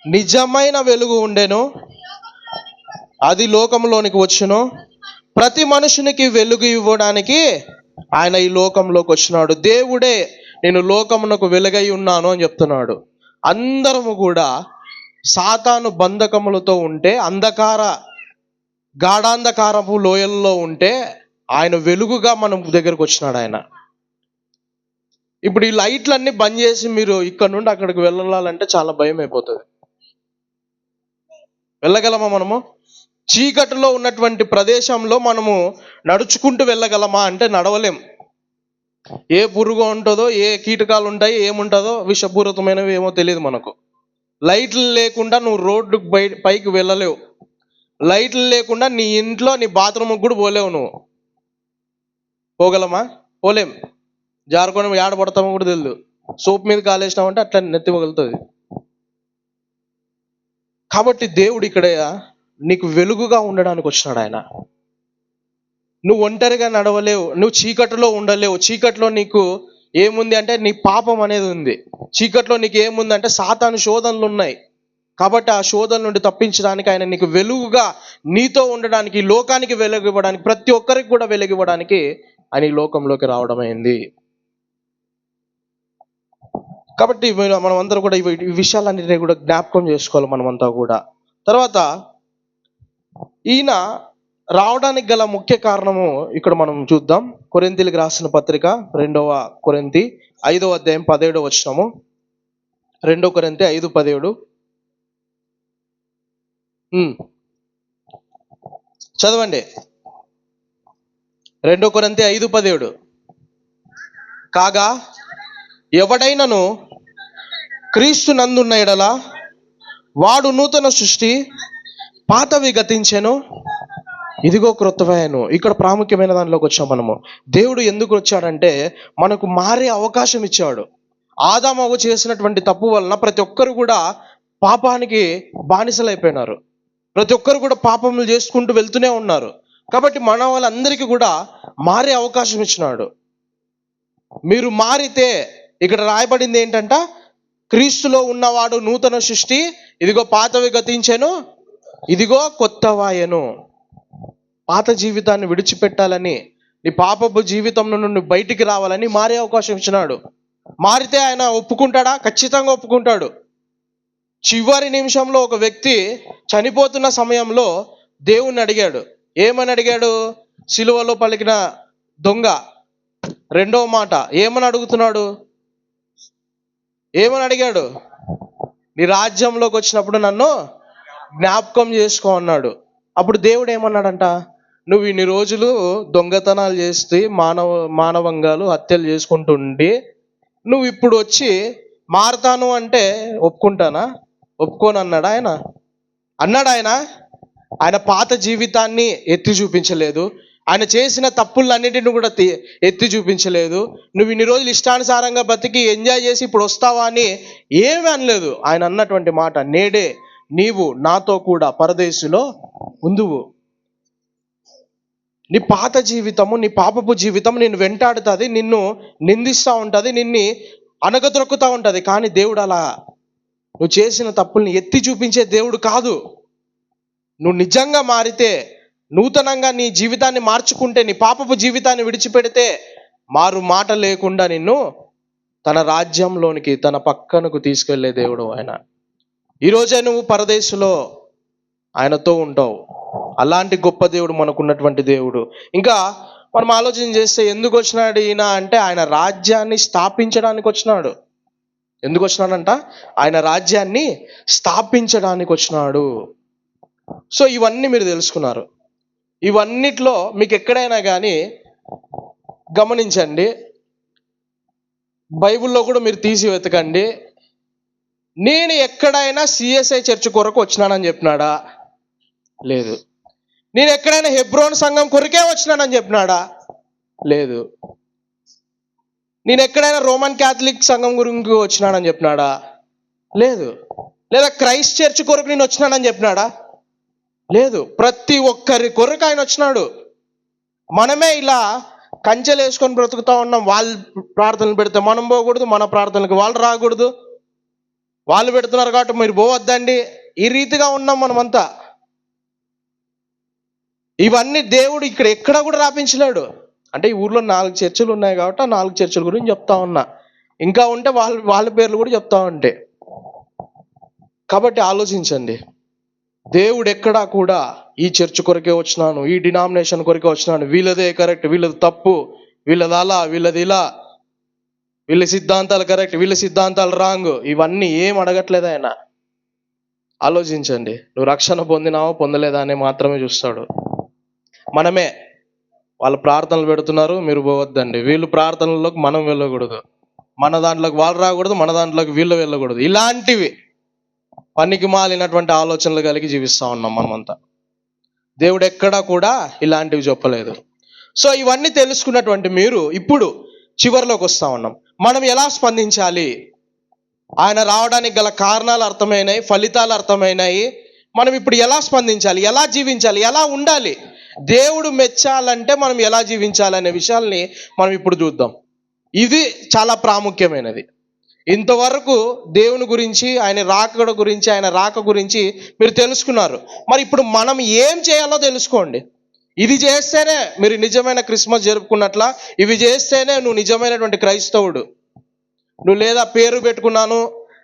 నిజమైన వెలుగు ఉండెను, అది లోకంలోనికి వచ్చును, ప్రతి మనుషునికి వెలుగు ఇవ్వడానికి ఆయన ఈ లోకంలోకి వచ్చినాడు. దేవుడే నేను లోకమునకు వెలుగై ఉన్నాను అని చెప్తున్నాడు. అందరము కూడా సాతాను బంధకములతో ఉంటే, గాఢాంధకారపు లోయల్లో ఉంటే, ఆయన వెలుగుగా మనం దగ్గరకు వచ్చినాడు ఆయన. ఇప్పుడు ఈ లైట్లన్నీ బంద్ చేసి మీరు ఇక్కడ నుండి అక్కడికి వెళ్ళాలంటే చాలా భయం అయిపోతుంది. వెళ్ళగలమా మనము? చీకటిలో ఉన్నటువంటి ప్రదేశంలో మనము నడుచుకుంటూ వెళ్ళగలమా అంటే నడవలేం. ఏ పురుగు ఉంటుందో, ఏ కీటకాలు ఉంటాయి, ఏముంటుందో, విషపూరితమైనవి ఏమో తెలియదు మనకు. లైట్లు లేకుండా నువ్వు రోడ్డు పైకి వెళ్ళలేవు. లైట్లు లేకుండా నీ ఇంట్లో నీ బాత్రూమ్కి కూడా పోలేవు. నువ్వు పోగలమా? పోలేం. జారుకొని ఏడబడతామో కూడా తెలియదు. సోప్ మీద కాలేసినామంటే అట్లా నెత్తి పగులుతుంది. కాబట్టి దేవుడు ఇక్కడ నీకు వెలుగుగా ఉండడానికి వచ్చినాడు ఆయన. నువ్వు ఒంటరిగా నడవలేవు, నువ్వు చీకటిలో ఉండలేవు. చీకటిలో నీకు ఏముంది అంటే నీ పాపం అనేది ఉంది. చీకటిలో నీకు ఏముంది అంటే సాతాను శోధనలు ఉన్నాయి. కాబట్టి ఆ శోధన నుండి తప్పించడానికి ఆయన నీకు వెలుగుగా నీతో ఉండడానికి, లోకానికి వెలుగివ్వడానికి, ప్రతి ఒక్కరికి కూడా వెలుగివ్వడానికి ఆయన ఈ లోకంలోకి రావడం అయింది. కాబట్టి మనం అందరూ కూడా ఈ విషయాలన్నిటినీ కూడా జ్ఞాపకం చేసుకోవాలి మనమంతా కూడా. తర్వాత ఈయన రావడానికి గల ముఖ్య కారణము ఇక్కడ మనం చూద్దాం. కొరింథీయులకు రాసిన పత్రిక 2వ కొరింథీ 5వ అధ్యాయం 17వ వచనము. 2 కొరింథీ 5:17 చదవండి. 2 కొరింథీ 5:17 కాగా ఎవడైనను క్రీస్తు నందున్న ఎడల వాడు నూతన సృష్టి, పాతవి గతించెను, ఇదిగో క్రొత్తవయ్యెను. ఇక్కడ ప్రాముఖ్యమైన దానిలోకి వచ్చాం మనము. దేవుడు ఎందుకు వచ్చాడంటే మనకు మారే అవకాశం ఇచ్చాడు. ఆదాము చేసినటువంటి తప్పు వలన ప్రతి ఒక్కరు కూడా పాపానికి బానిసలైపోయినారు. ప్రతి ఒక్కరు కూడా పాపములు చేసుకుంటూ వెళ్తూనే ఉన్నారు. కాబట్టి మన వాళ్ళందరికీ కూడా మారే అవకాశం ఇచ్చినాడు. మీరు మారితే, ఇక్కడ రాయబడింది ఏంటంట, క్రీస్తులో ఉన్నవాడు నూతన సృష్టి, ఇదిగో పాతవి గతించెను, ఇదిగో కొత్తవాయెను. పాత జీవితాన్ని విడిచిపెట్టాలని, నీ పాపపు జీవితం నుండి బయటికి రావాలని మారే అవకాశం ఇచ్చినాడు. మారితే ఆయన ఒప్పుకుంటాడా? ఖచ్చితంగా ఒప్పుకుంటాడు. చివరి నిమిషంలో ఒక వ్యక్తి చనిపోతున్న సమయంలో దేవుణ్ణి అడిగాడు. ఏమని అడిగాడు? సిలువలో పలికిన దొంగ 2వ మాట ఏమని అడుగుతున్నాడు? ఏమని అడిగాడు? నీ రాజ్యంలోకి వచ్చినప్పుడు నన్ను జ్ఞాపకం చేసుకో అన్నాడు. అప్పుడు దేవుడు ఏమన్నాడంట? నువ్వు ఇన్ని రోజులు దొంగతనాలు చేస్తే మానవంగాలు హత్యలు చేసుకుంటుండి నువ్వు ఇప్పుడు వచ్చి మారతాను అంటే ఒప్పుకుంటానా? ఒప్పుకోను అన్నాడు ఆయన. ఆయన పాత జీవితాన్ని ఎత్తి చూపించలేదు. ఆయన చేసిన తప్పులన్నింటిని కూడా ఎత్తి చూపించలేదు. నువ్వు ఇన్ని రోజులు ఇష్టానుసారంగా బతికి ఎంజాయ్ చేసి ఇప్పుడు వస్తావా అని ఏమీ అనలేదు. ఆయన అన్నటువంటి మాట, నేడే నీవు నాతో కూడా పరదేశులో ఉందువు. నీ పాత జీవితము, నీ పాపపు జీవితం నిన్ను వెంటాడుతుంది, నిన్ను నిందిస్తూ ఉంటుంది, నిన్ను అనగదొక్కుతూ ఉంటుంది. కానీ దేవుడు అలా నువ్వు చేసిన తప్పుల్ని ఎత్తి చూపించే దేవుడు కాదు. నువ్వు నిజంగా మారితే, నూతనంగా నీ జీవితాన్ని మార్చుకుంటే, నీ పాపపు జీవితాన్ని విడిచిపెడితే మారు మాట లేకుండా నిన్ను తన రాజ్యంలోనికి, తన పక్కనకు తీసుకెళ్లే దేవుడు ఆయన. ఈరోజే నువ్వు పరదేశంలో ఆయనతో ఉంటావు. అలాంటి గొప్ప దేవుడు మనకున్నటువంటి దేవుడు. ఇంకా మనం ఆలోచన చేస్తే ఎందుకు వచ్చినాడు ఈయన అంటే, ఆయన రాజ్యాన్ని స్థాపించడానికి వచ్చినాడు. ఎందుకు వచ్చినాడంట? ఆయన రాజ్యాన్ని స్థాపించడానికి వచ్చినాడు. సో ఇవన్నీ మీరు తెలుసుకున్నారు. ఇవన్నిట్లో మీకు ఎక్కడైనా కానీ గమనించండి, బైబిల్లో కూడా మీరు తీసి వెతకండి, నేను ఎక్కడైనా సిఎస్ఐ చర్చ్ కొరకు వచ్చినానని చెప్పినాడా? లేదు. నేను ఎక్కడైనా హెబ్రోన్ సంఘం కొరకే వచ్చినానని చెప్పినాడా? లేదు. నేను ఎక్కడైనా రోమన్ క్యాథలిక్ సంఘం గురించి వచ్చినానని చెప్పినాడా? లేదు. లేదా క్రైస్ట్ చర్చ్ కొరకు నేను వచ్చినానని చెప్పినాడా? లేదు. ప్రతి ఒక్కరి కొరకు ఆయన వచ్చినాడు. మనమే ఇలా కంచెలు వేసుకొని బ్రతుకుతా ఉన్నాం. వాళ్ళు ప్రార్థనలు పెడితే మనం పోకూడదు, మన ప్రార్థనలకు వాళ్ళు రాకూడదు. వాళ్ళు పెడుతున్నారు కాబట్టి మీరు పోవద్దండి. ఈ రీతిగా ఉన్నాం మనమంతా. ఇవన్నీ దేవుడు ఇక్కడ ఎక్కడ కూడా రాపించలేడు. అంటే ఈ ఊర్లో 4 చర్చిలు ఉన్నాయి కాబట్టి ఆ 4 చర్చిల గురించి చెప్తా ఉన్నా. ఇంకా ఉంటే వాళ్ళ పేర్లు కూడా చెప్తా ఉంటే. కాబట్టి ఆలోచించండి, దేవుడు ఎక్కడా కూడా ఈ చర్చ్ కొరకే వచ్చినాను, ఈ డినామినేషన్ కొరకే వచ్చినాను, వీళ్ళదే కరెక్ట్, వీళ్ళది తప్పు, వీళ్ళది అలా, వీళ్ళది ఇలా, వీళ్ళ సిద్ధాంతాలు కరెక్ట్, వీళ్ళ సిద్ధాంతాలు రాంగ్, ఇవన్నీ ఏం అడగట్లేదు ఆయన. ఆలోచించండి, నువ్వు రక్షణ పొందినావో పొందలేదా అని మాత్రమే చూస్తాడు. మనమే వాళ్ళ ప్రార్థనలు పెడుతున్నారు, మీరు పోవద్దండి, వీళ్ళు ప్రార్థనల్లోకి మనం వెళ్ళకూడదు, మన దాంట్లోకి వాళ్ళు రాకూడదు, మన దాంట్లోకి వీళ్ళు వెళ్ళకూడదు, ఇలాంటివి పనికి మాలినటువంటి ఆలోచనలు కలిగి జీవిస్తూ ఉన్నాం మనమంతా. దేవుడు ఎక్కడా కూడా ఇలాంటివి చెప్పలేదు. సో ఇవన్నీ తెలుసుకున్నటువంటి మీరు ఇప్పుడు చివరిలోకి వస్తూ ఉన్నాం. మనం ఎలా స్పందించాలి? ఆయన రావడానికి గల కారణాలు అర్థమైనాయి, ఫలితాలు అర్థమైనాయి. మనం ఇప్పుడు ఎలా స్పందించాలి, ఎలా జీవించాలి, ఎలా ఉండాలి, దేవుడు మెచ్చాలంటే మనం ఎలా జీవించాలి అనే విషయాల్ని మనం ఇప్పుడు చూద్దాం. ఇది చాలా ప్రాముఖ్యమైనది. ఇంతవరకు దేవుని గురించి, ఆయన రాకడ గురించి, ఆయన రాక గురించి మీరు తెలుసుకున్నారు. మరి ఇప్పుడు మనం ఏం చేయాలో తెలుసుకోండి. ఇది చేస్తేనే మీరు నిజమైన క్రిస్మస్ జరుపుకున్నట్లా, ఇవి చేస్తేనే నువ్వు నిజమైనటువంటి క్రైస్తవుడు. నువ్వు లేదా పేరు పెట్టుకున్నాను,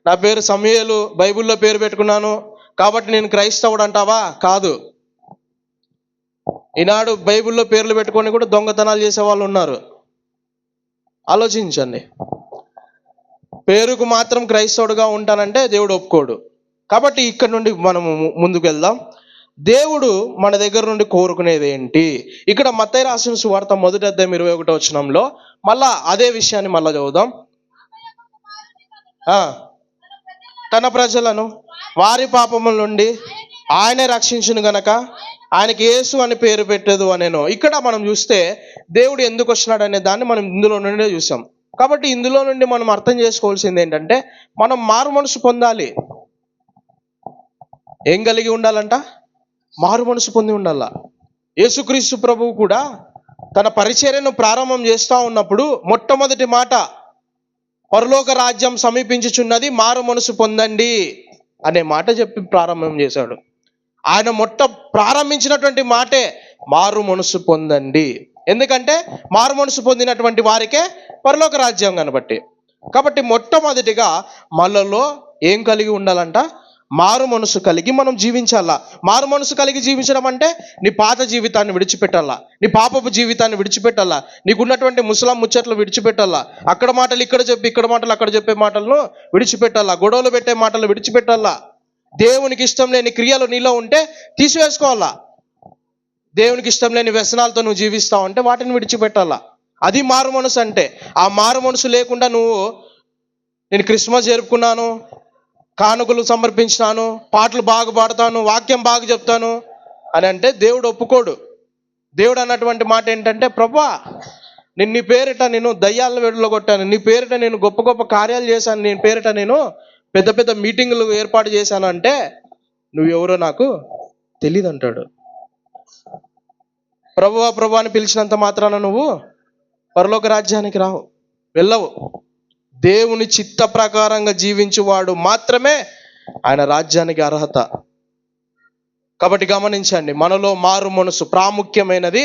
నా పేరు సమూయేలు, బైబిల్లో పేరు పెట్టుకున్నాను కాబట్టి నేను క్రైస్తవుడు అంటావా? కాదు. ఈనాడు బైబిల్లో పేర్లు పెట్టుకొని కూడా దొంగతనాలు చేసే వాళ్ళు ఉన్నారు. ఆలోచించండి. పేరుకు మాత్రం క్రైస్తవుడుగా ఉంటానంటే దేవుడు ఒప్పుకోడు. కాబట్టి ఇక్కడ నుండి మనము ముందుకు వెళ్దాం. దేవుడు మన దగ్గర నుండి కోరుకునేది ఏంటి? ఇక్కడ మత్తయి రాసిన సువార్త 1వ అధ్యాయం 21వ వచనంలో మళ్ళా అదే విషయాన్ని మళ్ళా చదువుదాం. తన ప్రజలను వారి పాపముల నుండి ఆయనే రక్షించును గనక ఆయనకి యేసు అని పేరు పెట్టదు అనేను. ఇక్కడ మనం చూస్తే దేవుడు ఎందుకు వచ్చినాడు అనే దాన్ని మనం ఇందులో నుండే చూసాం. కాబట్టి ఇందులో నుండి మనం అర్థం చేసుకోవాల్సింది ఏంటంటే, మనం మారు మనసు పొందాలి. ఏం కలిగి ఉండాలంట? మారు మనసు పొంది ఉండాల. యేసుక్రీస్తు ప్రభువు కూడా తన పరిచర్యను ప్రారంభం చేస్తూ ఉన్నప్పుడు మొట్టమొదటి మాట, పరలోక రాజ్యం సమీపించుచున్నది, మారు మనసు పొందండి అనే మాట చెప్పి ప్రారంభం చేశాడు. ఆయన ప్రారంభించినటువంటి మాటే మారు మనసు పొందండి. ఎందుకంటే మారు మనసు పొందినటువంటి వారికే పరలోక రాజ్యం కనబట్టి. కాబట్టి మొట్టమొదటిగా మనలో ఏం కలిగి ఉండాలంట? మారు మనసు కలిగి మనం జీవించాలా. మారు మనసు కలిగి జీవించడం అంటే నీ పాత జీవితాన్ని విడిచిపెట్టాలా, నీ పాపపు జీవితాన్ని విడిచిపెట్టాలా, నీకున్నటువంటి ముసలాం ముచ్చట్లు విడిచిపెట్టాలా, అక్కడ మాటలు ఇక్కడ చెప్పి ఇక్కడ మాటలు అక్కడ చెప్పే మాటలను విడిచిపెట్టాలా, గొడవలు పెట్టే మాటలు విడిచిపెట్టాలా. దేవునికి ఇష్టం లేని క్రియలు నీలో ఉంటే తీసివేసుకోవాలా. దేవునికి ఇష్టం లేని వ్యసనాలతో నువ్వు జీవిస్తావు అంటే వాటిని విడిచిపెట్టాలా. అది మారు మనసు అంటే. ఆ మారు మనసు లేకుండా నేను క్రిస్మస్ జరుపుకున్నాను, కానుకలు సమర్పించినాను, పాటలు బాగా పాడతాను, వాక్యం బాగా చెప్తాను అని అంటే దేవుడు ఒప్పుకోడు. దేవుడు అన్నటువంటి మాట ఏంటంటే, ప్రభువా నీ పేరిట నేను దయ్యాలను వెళ్ళగొట్టాను, నీ పేరిట నేను గొప్ప గొప్ప కార్యాలు చేశాను, నీ పేరిట నేను పెద్ద పెద్ద మీటింగులు ఏర్పాటు చేశాను అంటే నువ్వెవరో నాకు తెలియదు అంటాడు. ప్రభువా ప్రభువా అని పిలిచినంత మాత్రాన నువ్వు పరలోక రాజ్యానికి వెళ్ళవు. దేవుని చిత్త ప్రకారంగా జీవించువాడు మాత్రమే ఆయన రాజ్యానికి అర్హత. కాబట్టి గమనించండి, మనలో మారు మనసు ప్రాముఖ్యమైనది.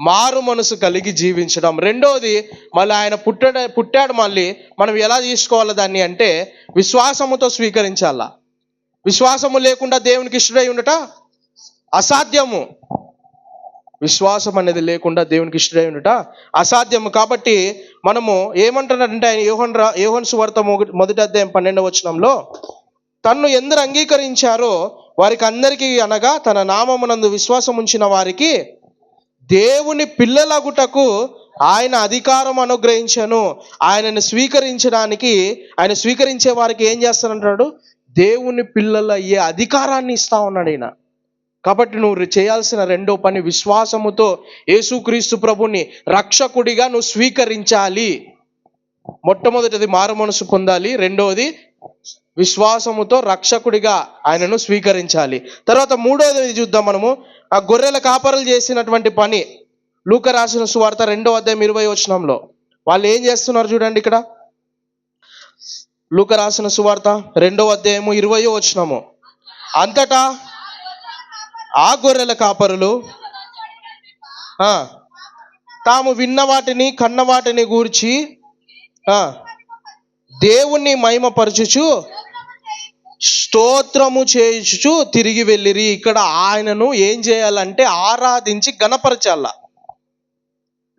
మారు మనసు కలిగి జీవించడం. రెండోది, మళ్ళీ ఆయన పుట్టాడు మళ్ళీ మనం ఎలా తీసుకోవాలి దాన్ని అంటే విశ్వాసముతో స్వీకరించాలా. విశ్వాసము లేకుండా దేవునికి ఇష్టడై ఉండట అసాధ్యము. విశ్వాసం అనేది లేకుండా దేవునికి ఇష్టడై ఉండట అసాధ్యము. కాబట్టి మనము ఏమంటున్నాడంటే ఆయన యోహాను సువార్త 1:12 తన్ను ఎందరు అంగీకరించారో వారికి అందరికీ, అనగా తన నామమునందు విశ్వాసం ఉంచిన వారికి దేవుని పిల్లలగుటకు ఆయన అధికారం అనుగ్రహించను. ఆయనను స్వీకరించడానికి, ఆయన స్వీకరించే వారికి ఏం చేస్తానంటాడు? దేవుని పిల్లలు అయ్యే అధికారాన్ని ఇస్తా ఉన్నాడు ఆయన. కాబట్టి నువ్వు చేయాల్సిన రెండో పని విశ్వాసముతో యేసుక్రీస్తు ప్రభుని రక్షకుడిగా నువ్వు స్వీకరించాలి. మొట్టమొదటిది మారు మనసు పొందాలి, రెండవది విశ్వాసముతో రక్షకుడిగా ఆయనను స్వీకరించాలి. తర్వాత మూడవది చూద్దాం మనము, ఆ గొర్రెల కాపరులు చేసినటువంటి పని. లూకా రాసిన సువార్త 2:20 వాళ్ళు ఏం చేస్తున్నారు చూడండి. ఇక్కడ లూకా రాసిన సువార్త 2:20 అంతటా ఆ గొర్రెల కాపరులు తాము విన్న వాటిని కన్న వాటిని గూర్చి దేవుణ్ణి మహిమపరచుచు స్తోత్రము చేయుచు తిరిగి వెళ్ళిరి. ఇక్కడ ఆయనను ఏం చేయాలంటే ఆరాధించి గణపరచాల.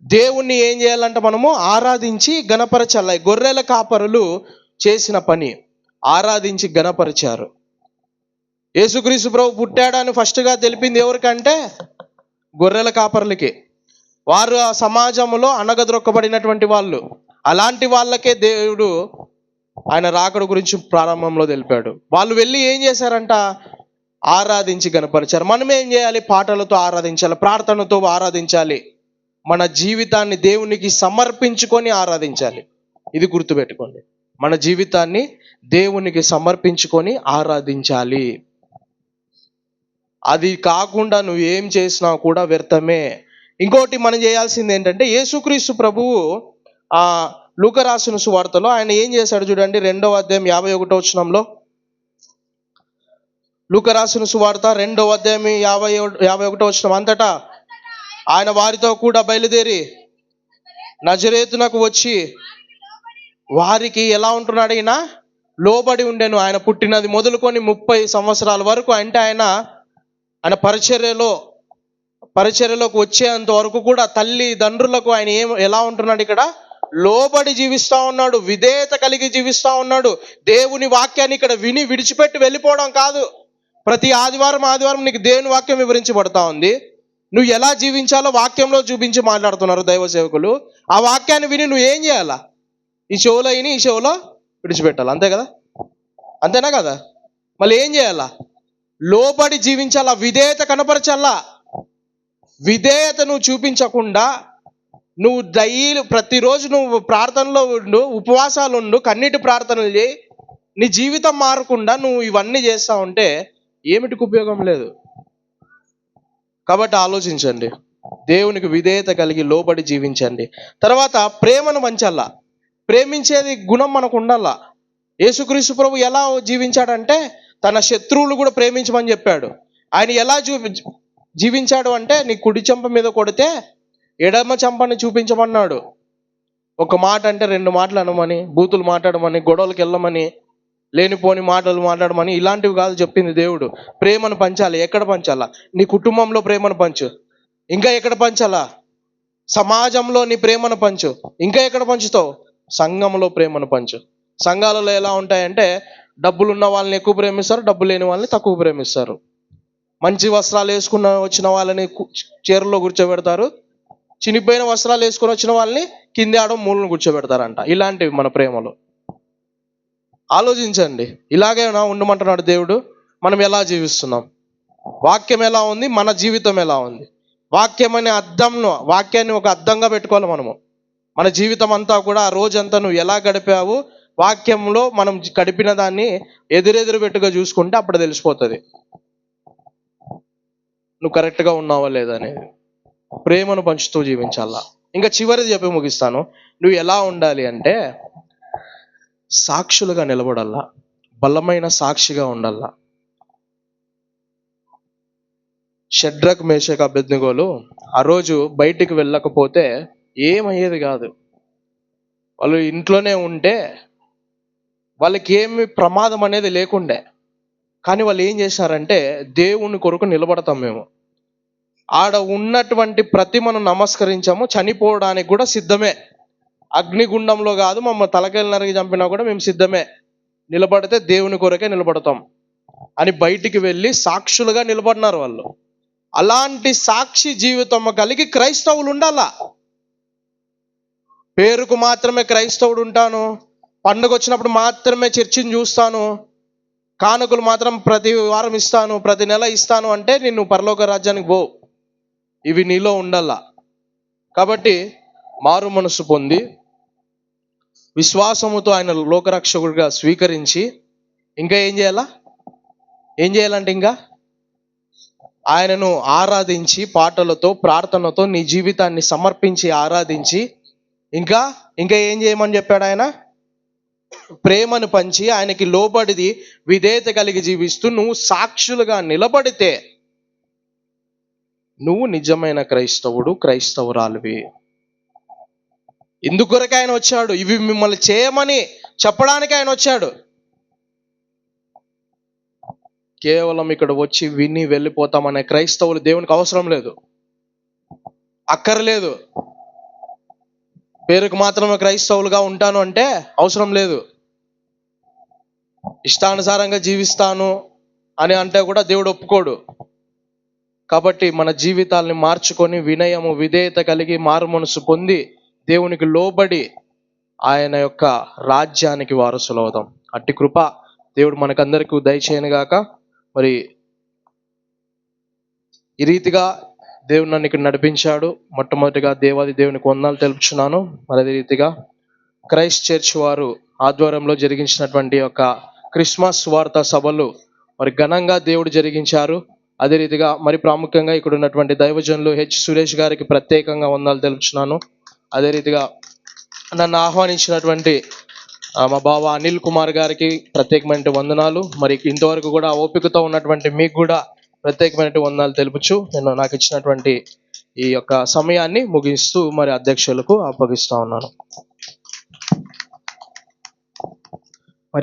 దేవుణ్ణి ఏం చేయాలంటే మనము ఆరాధించి గణపరచాల. గొర్రెల కాపరులు చేసిన పని ఆరాధించి గణపరిచారు. యేసుక్రీస్తు ప్రభు పుట్టాడని ఫస్ట్గా తెలిపింది ఎవరికంటే గొర్రెల కాపరులకి. వారు ఆ సమాజంలో అణగద్రొక్కబడినటువంటి వాళ్ళు. అలాంటి వాళ్ళకే దేవుడు ఆయన రాకడ గురించి ప్రారంభంలో తెలిపాడు. వాళ్ళు వెళ్ళి ఏం చేశారంట? ఆరాధించి గణపరిచారు. మనం ఏం చేయాలి? పాటలతో ఆరాధించాలి, ప్రార్థనతో ఆరాధించాలి, మన జీవితాన్ని దేవునికి సమర్పించుకొని ఆరాధించాలి. ఇది గుర్తుపెట్టుకోండి, మన జీవితాన్ని దేవునికి సమర్పించుకొని ఆరాధించాలి. అది కాకుండా నువ్వు ఏం చేసినా కూడా వ్యర్థమే. ఇంకోటి మనం చేయాల్సింది ఏంటంటే, యేసుక్రీస్తు ప్రభువు లూకా రాసిన సువార్తలో ఆయన ఏం చేశాడు చూడండి. 2:51 లూకా రాసిన సువార్త 2:51 అంతటా ఆయన వారితో కూడా బయలుదేరి నజరేతునకు వచ్చి వారికి ఎలా ఉంటున్నాడు? ఈయన లోబడి ఉండెను. ఆయన పుట్టినది మొదలుకొని 30 సంవత్సరాల వరకు, అంటే ఆయన పరిచర్యలోకి వచ్చేంత వరకు కూడా తల్లిదండ్రులకు ఆయన ఎలా ఉంటున్నాడు? ఇక్కడ లోబడి జీవిస్తూ ఉన్నాడు, విధేయత కలిగి జీవిస్తూ ఉన్నాడు. దేవుని వాక్యాన్ని ఇక్కడ విని విడిచిపెట్టి వెళ్ళిపోవడం కాదు. ప్రతి ఆదివారం నీకు దేవుని వాక్యం వివరించబడతా ఉంది. నువ్వు ఎలా జీవించాలో వాక్యంలో చూపించి మాట్లాడుతున్నారు దైవ సేవకులు. ఆ వాక్యాన్ని విని నువ్వు ఏం చేయాలా? ఈ చెవులో విని ఈ చెవులో విడిచిపెట్టాలి. అంతే కదా? అంతేనా కదా? మళ్ళీ ఏం చేయాలా? లోబడి జీవించాలా, విధేయత కనపరచాలా. విధేయత నువ్వు చూపించకుండా నువ్వు ప్రతిరోజు నువ్వు ప్రార్థనలో ఉండు, ఉపవాసాలు ఉండు, కన్నీటి ప్రార్థనలు చేయి, నీ జీవితం మారకుండా నువ్వు ఇవన్నీ చేస్తా ఉంటే ఏమిటికి ఉపయోగం లేదు. కాబట్టి ఆలోచించండి, దేవునికి విధేయత కలిగి లోబడి జీవించండి. తర్వాత ప్రేమను పంచాలా. ప్రేమించేది గుణం మనకు ఉండాలా. యేసుక్రీస్తు ప్రభు ఎలా జీవించాడంటే తన శత్రువులు కూడా ప్రేమించమని చెప్పాడు. ఆయన ఎలా జీవించాడు అంటే, నీ కుడి చెంప మీద కొడితే ఎడమ చెంపని చూపించమన్నాడు. ఒక మాట అంటే 2 మాటలు అనమని, బూతులు మాట్లాడమని, గొడవలకు వెళ్ళమని, లేనిపోని మాటలు మాట్లాడమని ఇలాంటివి కాదు చెప్పింది దేవుడు. ప్రేమను పంచాలి. ఎక్కడ పంచాలా? నీ కుటుంబంలో ప్రేమను పంచు. ఇంకా ఎక్కడ పంచాలా? సమాజంలో నీ ప్రేమను పంచు. ఇంకా ఎక్కడ పంచుతావు? సంఘంలో ప్రేమను పంచు. సంఘాలలో ఎలా ఉంటాయంటే డబ్బులు ఉన్న వాళ్ళని ఎక్కువ ప్రేమిస్తారు, డబ్బు లేని వాళ్ళని తక్కువ ప్రేమిస్తారు. మంచి వస్త్రాలు వేసుకున్న వచ్చిన వాళ్ళని చీరలో కూర్చోబెడతారు, చినిపోయిన వస్త్రాలు వేసుకొని వచ్చిన వాళ్ళని కింది ఆడ మూలను కూర్చోబెడతారంట. ఇలాంటివి మన ప్రేమలు. ఆలోచించండి. ఇలాగేనా ఉండమంటున్నాడు దేవుడు? మనం ఎలా జీవిస్తున్నాం? వాక్యం ఎలా ఉంది? మన జీవితం ఎలా ఉంది? వాక్యం అనే వాక్యాన్ని ఒక అద్దంగా పెట్టుకోవాలి మనము. మన జీవితం అంతా కూడా ఆ రోజంతా నువ్వు ఎలా గడిపావు, వాక్యంలో మనం గడిపిన దాన్ని ఎదురెదురు పెట్టుగా చూసుకుంటే అప్పుడు తెలిసిపోతుంది నువ్వు కరెక్ట్గా ఉన్నావా లేదా అనేది. ప్రేమను పంచుతూ జీవించాలా. ఇంకా చివరిది చెప్పి ముగిస్తాను. నువ్వు ఎలా ఉండాలి అంటే సాక్షులుగా నిలబడాలా, బలమైన సాక్షిగా ఉండాలా. షడ్రక్ మేషక్ అబేద్నెగోలు ఆ రోజు బయటికి వెళ్ళకపోతే ఏమయ్యేది కాదు. వాళ్ళు ఇంట్లోనే ఉంటే వాళ్ళకి ఏమి ప్రమాదం అనేది లేకుండే. కానీ వాళ్ళు ఏం చేశారంటే దేవుని కొరకు నిలబడతాం మేము, ఆడ ఉన్నటువంటి ప్రతిమను నమస్కరించాము, చనిపోవడానికి కూడా సిద్ధమే. అగ్నిగుండంలో కాదు, మమ్మల్ని తలకాయలు నరికి చంపినా కూడా మేము సిద్ధమే, నిలబడితే దేవుని కొరకే నిలబడతాం అని బయటికి వెళ్ళి సాక్షులుగా నిలబడినారు వాళ్ళు. అలాంటి సాక్షి జీవితం కలిగి క్రైస్తవులు ఉండాలా. పేరుకు మాత్రమే క్రైస్తవుడు ఉంటాను, పండుగ వచ్చినప్పుడు మాత్రమే చర్చిని చూస్తాను, కానుకలు మాత్రం ప్రతి వారం ఇస్తాను, ప్రతి నెల ఇస్తాను అంటే నిన్ను పరలోక రాజ్యానికి పో. ఇవి నీలో ఉండాలా. కాబట్టి మారు మనసు పొంది విశ్వాసముతో ఆయన లోకరక్షకుడిగా స్వీకరించి ఇంకా ఏం చేయాలంటే ఇంకా ఆయనను ఆరాధించి పాటలతో ప్రార్థనతో నీ జీవితాన్ని సమర్పించి ఆరాధించి ఇంకా ఏం చేయమని చెప్పాడు ఆయన? ప్రేమను పంచి ఆయనకి లోబడిది విధేయత కలిగి జీవిస్తూ నువ్వు సాక్షులుగా నిలబడితే నువ్వు నిజమైన క్రైస్తవురాలివి. ఇందుకొరకు ఆయన వచ్చాడు. ఇవి మిమ్మల్ని చేయమని చెప్పడానికి ఆయన వచ్చాడు. కేవలం ఇక్కడ వచ్చి విని వెళ్ళిపోతామనే క్రైస్తవులు దేవునికి అవసరం లేదు, అక్కర్లేదు. పేరుకు మాత్రమే క్రైస్తవులుగా ఉంటాను అంటే అవసరం లేదు. ఇష్టానుసారంగా జీవిస్తాను అని అంటే కూడా దేవుడు ఒప్పుకోడు. కాబట్టి మన జీవితాల్ని మార్చుకొని వినయము విధేయత కలిగి మారు మనసు పొంది దేవునికి లోబడి ఆయన యొక్క రాజ్యానికి వారసులు అవుదాం. అట్టి కృప దేవుడు మనకందరికీ దయచేయను గాక. మరి ఈ రీతిగా దేవుడు నన్ను ఇక్కడ నడిపించాడు. మొట్టమొదటిగా దేవాది దేవునికి వందనాలు తెలుపుచున్నాను. మరి అదే రీతిగా క్రైస్ట్ చర్చ్ వారు ఆధ్వర్యంలో జరిగించినటువంటి యొక్క క్రిస్మస్ వార్తా సభలు మరి ఘనంగా దేవుడు జరిగించారు. అదే రీతిగా మరి ప్రాముఖ్యంగా ఇక్కడ ఉన్నటువంటి దైవజనులు హెచ్ సురేష్ గారికి ప్రత్యేకంగా వందనాలు తెలుపుచున్నాను. అదే రీతిగా నన్ను ఆహ్వానించినటువంటి మా బావ అనిల్ కుమార్ గారికి ప్రత్యేకమైన వందనాలు. మరి ఇంతవరకు కూడా ఓపికతో ఉన్నటువంటి మీకు కూడా ప్రత్యేకమైన వందనాలు తెలుపుచు నేను నాకు ఇచ్చినటువంటి ఈ యొక్క సమయాన్ని ముగిస్తూ మరి అధ్యక్షులకు అప్పగిస్తా ఉన్నాను.